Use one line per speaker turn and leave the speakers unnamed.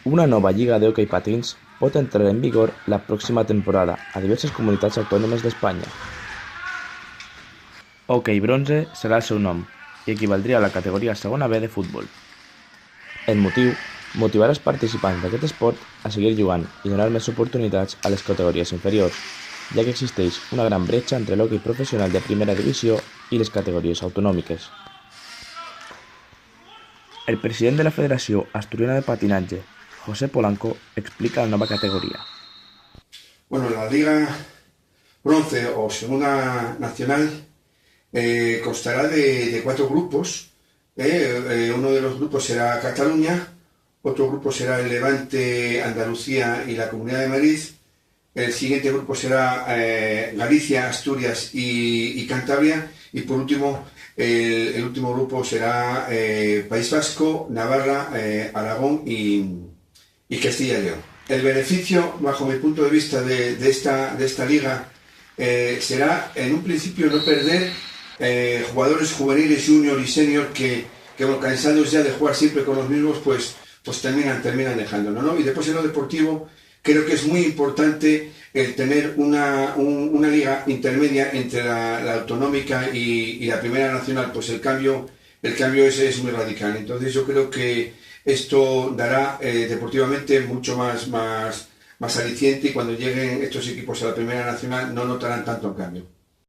Una nova lliga d'hoquei patins pot entrar en vigor la pròxima temporada a diverses comunitats autònomes d'Espanya. Hoquei bronze serà el seu nom i equivaldria a la categoria segona B de futbol. El motiu: motivar els participants d'aquest esport a seguir jugant i donar més oportunitats a les categories inferiors, ja que existeix una gran bretxa entre l'hoquei professional de primera divisió i les categories autonòmiques. El president de la Federació Asturiana de Patinatge, José Polanco, explica la nova categoría.
Bueno, la Liga Bronce o Segunda Nacional constará de 4 grupos. Uno de los grupos será Cataluña, otro grupo será el Levante, Andalucía y la Comunidad de Madrid. El siguiente grupo será Galicia, Asturias y Cantabria. Y por último, el último grupo será País Vasco, Navarra, Aragón y Castilla y León. El beneficio, bajo mi punto de vista, de esta liga será, en un principio, no perder jugadores juveniles, junior y senior que cansados ya de jugar siempre con los mismos, pues terminan dejándolo, ¿no? Y después en lo deportivo, creo que es muy importante el tener una liga intermedia entre la autonómica y la primera nacional. Pues el cambio es muy radical. Entonces yo creo que esto dará deportivamente mucho más aliciente, y cuando lleguen estos equipos a la primera nacional no notarán tanto el cambio.